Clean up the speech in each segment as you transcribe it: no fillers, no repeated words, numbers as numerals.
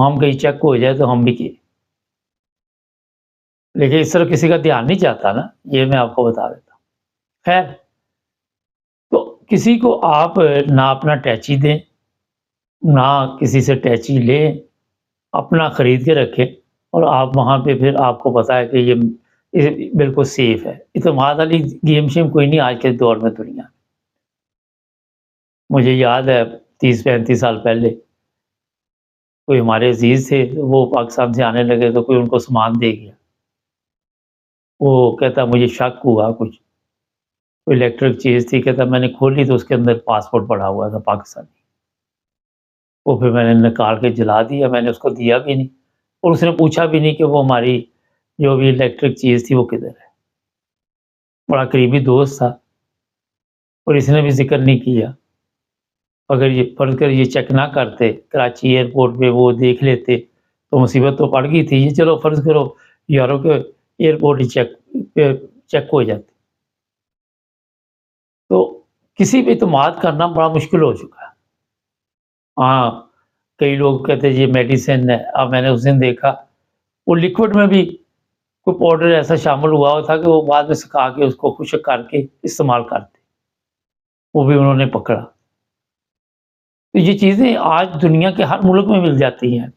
ہم کہیں چیک ہو جائے تو ہم بھی کیے، لیکن اس طرح کسی کا دھیان نہیں جاتا نا، یہ میں آپ کو بتا دیتا ہوں۔ خیر، تو کسی کو آپ نہ اپنا ٹیچی دیں، نہ کسی سے ٹیچی لیں، اپنا خرید کے رکھیں، اور آپ وہاں پہ پھر آپ کو پتا ہے کہ یہ بالکل سیف ہے۔ اعتماد والی گیم شیم کوئی نہیں آج کے دور میں دنیا میں۔ مجھے یاد ہے 30-35 سال پہلے کوئی ہمارے عزیز تھے، وہ پاکستان سے آنے لگے تو کوئی ان کو سامان دے گیا، وہ کہتا مجھے شک ہوا کچھ، کوئی الیکٹرک چیز تھی، کہتا میں نے کھولی تو اس کے اندر پاسپورٹ پڑا ہوا تھا پاکستانی، وہ پھر میں نے نکال کے جلا دیا، میں نے اس کو دیا بھی نہیں، اور اس نے پوچھا بھی نہیں کہ وہ ہماری جو بھی الیکٹرک چیز تھی وہ کدھر ہے۔ بڑا قریبی دوست تھا، اور اس نے بھی ذکر نہیں کیا۔ اگر یہ فرض کر یہ چیک نہ کرتے کراچی ایئرپورٹ پہ، وہ دیکھ لیتے تو مصیبت تو پڑ گئی تھی۔ یہ چلو فرض کرو یورپ کے ایئرپورٹ ہی چیک ہو جاتے، تو کسی پہ اعتماد کرنا بڑا مشکل ہو چکا ہے۔ ہاں، کئی لوگ کہتے ہیں یہ میڈیسن ہے، اب میں نے اس دن دیکھا وہ لکوڈ میں بھی کوئی پاؤڈر ایسا شامل ہوا تھا کہ وہ بعد میں سکھا کے اس کو خشک کر کے استعمال کرتے، وہ بھی انہوں نے پکڑا۔ تو یہ چیزیں آج دنیا کے ہر ملک میں مل جاتی ہیں۔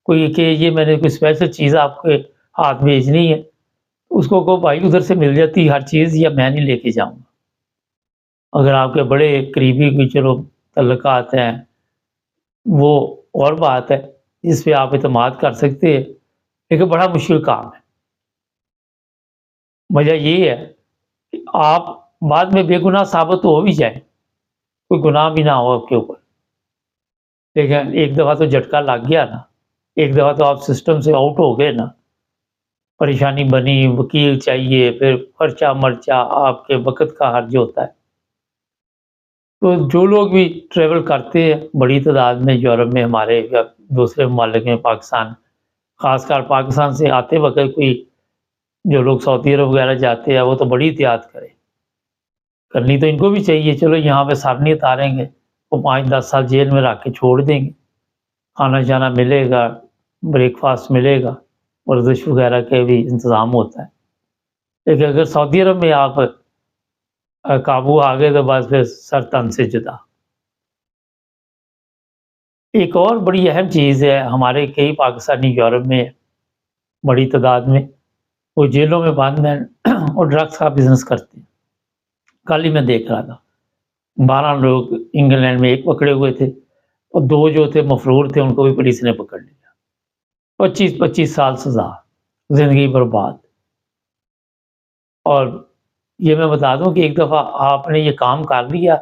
کوئی کہ یہ میں نے کوئی اسپیشل چیز آپ کے ہاتھ بھیجنی ہے، اس کو کہو بھائی ادھر سے مل جاتی ہر چیز، یا میں نہیں لے کے جاؤں گا۔ اگر آپ کے بڑے قریبی کوئی چلو تعلقات ہیں، وہ اور بات ہے جس پہ آپ اعتماد کر سکتے ہیں، لیکن بڑا مشکل کام ہے۔ وجہ یہ ہے کہ آپ بعد میں بے گناہ ثابت ہو بھی جائیں، کوئی گناہ بھی نہ ہو آپ کے اوپر، لیکن ایک دفعہ تو جھٹکا لگ گیا نا، ایک دفعہ تو آپ سسٹم سے آؤٹ ہو گئے نا، پریشانی بنی، وکیل چاہیے، پھر خرچہ مرچہ، آپ کے وقت کا حرج ہوتا ہے۔ تو جو لوگ بھی ٹریول کرتے ہیں بڑی تعداد میں یورپ میں ہمارے یا دوسرے ممالک میں، پاکستان خاص کر پاکستان سے آتے وقت کوئی جو لوگ سعودی عرب وغیرہ جاتے ہیں وہ تو بڑی احتیاط کرنی تو ان کو بھی چاہیے۔ چلو یہاں پہ سر نہیں اتاریں گے، وہ 5-10 سال جیل میں رکھ کے چھوڑ دیں گے، کھانا شانا ملے گا، بریک فاسٹ ملے گا، ورزش وغیرہ کے بھی انتظام ہوتا ہے۔ لیکن اگر سعودی عرب میں آپ قابو آ گئے تو بس پھر سر تن سے جدا۔ ایک اور بڑی اہم چیز ہے، ہمارے کئی پاکستانی یورپ میں بڑی تعداد میں وہ جیلوں میں بند ہیں اور ڈرگس کا بزنس کرتے ہیں۔ کل ہی میں دیکھ رہا تھا 12 لوگ انگلینڈ میں ایک پکڑے ہوئے تھے، اور 2 جو تھے مفرور تھے ان کو بھی پولیس نے پکڑ لیا، 25 سال سزا، زندگی برباد۔ اور یہ میں بتا دوں کہ ایک دفعہ آپ نے یہ کام کر لیا،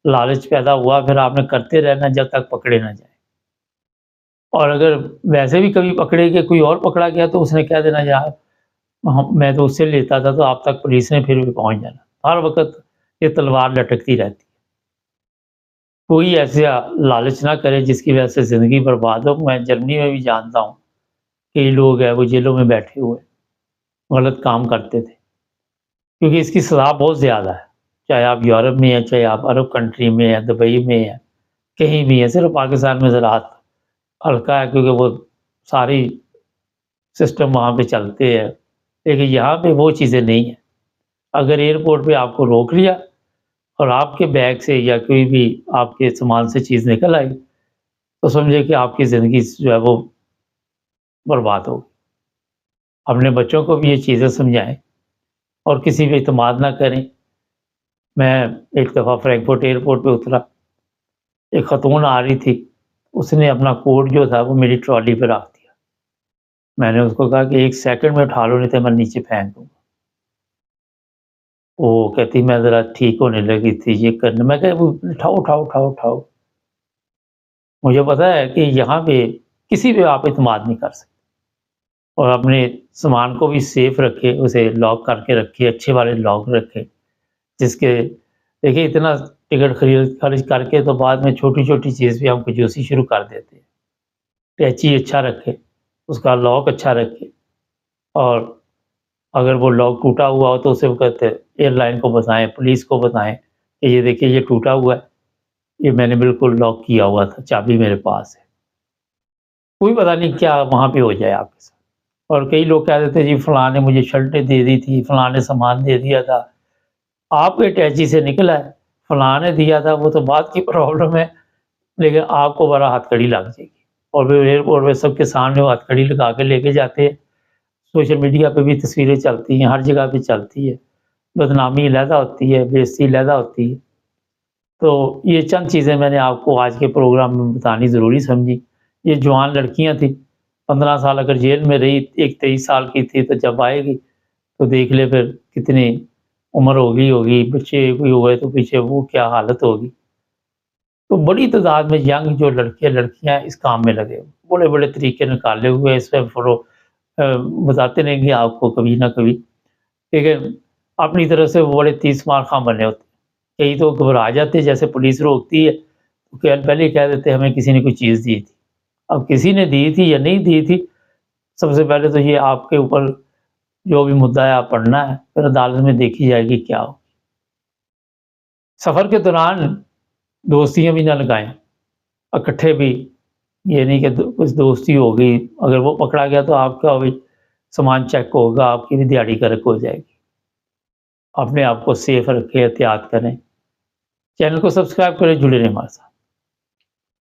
لالچ پیدا ہوا، پھر آپ نے کرتے رہنا جب تک پکڑے نہ جائیں۔ اور اگر ویسے بھی کبھی پکڑے گئے، کوئی اور پکڑا گیا تو اس نے کہہ دینا یار میں تو اس سے لیتا تھا، تو آپ تک پولیس نے پھر بھی پہنچ جانا۔ ہر وقت یہ تلوار لٹکتی رہتی ہے۔ کوئی ایسا لالچ نہ کرے جس کی وجہ سے زندگی برباد ہو۔ میں جرمنی میں بھی جانتا ہوں کئی لوگ ہیں وہ جیلوں میں بیٹھے ہوئے غلط کام کرتے تھے، کیونکہ اس کی سزا بہت زیادہ ہے، چاہے آپ یورپ میں ہیں، چاہے آپ عرب کنٹری میں ہیں، دبئی میں ہیں، کہیں بھی ہیں۔ صرف پاکستان میں ذرا ہلکا ہے کیونکہ وہ ساری سسٹم وہاں پہ چلتے ہیں، لیکن یہاں پہ وہ چیزیں نہیں ہیں۔ اگر ایئرپورٹ پہ آپ کو روک لیا اور آپ کے بیگ سے یا کوئی بھی آپ کے سامان سے چیز نکل آئی تو سمجھے کہ آپ کی زندگی جو ہے وہ برباد ہو۔ اپنے بچوں کو بھی یہ چیزیں سمجھائیں اور کسی پہ اعتماد نہ کریں۔ میں ایک دفعہ فرینکفرٹ ایئرپورٹ پہ اترا، ایک خاتون آ رہی تھی، اس نے اپنا کوٹ جو تھا وہ میری ٹرالی پہ رکھ دیا۔ میں نے اس کو کہا کہ 1 سیکنڈ میں اٹھا لو نہیں تو میں نیچے پھینک دوں گا۔ وہ کہتی میں ذرا ٹھیک ہونے لگی تھی یہ کرنے، میں کہ اٹھاؤ۔ مجھے پتا ہے کہ یہاں پہ کسی پہ آپ اعتماد نہیں کر سکتے، اور اپنے سامان کو بھی سیف رکھے، اسے لاک کر کے رکھے، اچھے والے لاک رکھے، جس کے دیکھیں اتنا ٹکٹ خرچ کر کے تو بعد میں چھوٹی چھوٹی چیز پہ ہم کنجوسی شروع کر دیتے ہیں۔ ٹیچی اچھا رکھے، اس کا لاک اچھا رکھے، اور اگر وہ لاک ٹوٹا ہوا ہو تو اسے کہتے ایئر لائن کو بتائیں، پولیس کو بتائیں کہ یہ دیکھیے یہ ٹوٹا ہوا ہے، یہ میں نے بالکل لاک کیا ہوا تھا، چابی میرے پاس ہے۔ کوئی پتہ نہیں کیا وہاں پہ ہو جائے آپ کے ساتھ۔ اور کئی لوگ کہہ دیتے جی فلاں نے مجھے شرٹیں دے دی تھی، فلاں نے سامان دے دیا تھا، آپ کے اٹیچی سے نکلا ہے، فلاں نے دیا تھا وہ تو بات کی پرابلم ہے، لیکن آپ کو بڑا ہتھ کڑی لگ جائے گی۔ اور پھر ایئرپورٹ پہ سب کے سامنے وہ ہتھ کڑی لگا کے لے کے جاتے ہیں، سوشل میڈیا پہ بھی تصویریں چلتی ہیں، ہر جگہ پہ چلتی ہے، بدنامی علیحدہ ہوتی ہے، بے عزتی علیحدہ ہوتی ہے۔ تو یہ چند چیزیں میں نے آپ کو آج کے پروگرام میں بتانی ضروری سمجھی۔ یہ جوان لڑکیاں تھیں، 15 سال اگر جیل میں رہی، ایک 23 سال کی تھی، تو جب آئے گی تو دیکھ لے پھر کتنی عمر ہوگی، بچے کوئی ہوئے تو پیچھے وہ کیا حالت ہوگی۔ تو بڑی تعداد میں ینگ جو لڑکیاں اس کام میں لگے، بڑے بڑے طریقے نکالے ہوئے اس پہ بتاتے رہیں گے آپ کو کبھی نہ کبھی، لیکن اپنی طرف سے وہ بڑے تیس مار خاں بنے ہوتے ہیں۔ کئی تو گھبرا جاتے، جیسے پولیس روکتی ہے تو پہلے ہی کہہ دیتے ہمیں کسی نے کوئی چیز دی تھی۔ اب کسی نے دی تھی یا نہیں دی تھی، سب سے پہلے تو یہ آپ کے اوپر جو بھی مدعا پڑنا ہے، پھر عدالت میں دیکھی جائے گی کیا ہو۔ سفر کے دوران دوستیاں بھی نہ لگائیں اکٹھے بھی، یہ نہیں کہ کچھ دوستی ہوگی، اگر وہ پکڑا گیا تو آپ کا بھی سامان چیک ہوگا، آپ کی بھی دیہڑی کرک ہو جائے گی۔ اپنے آپ کو سیف رکھیں، احتیاط کریں۔ چینل کو سبسکرائب کریں، جڑے رہیں ہمارے ساتھ۔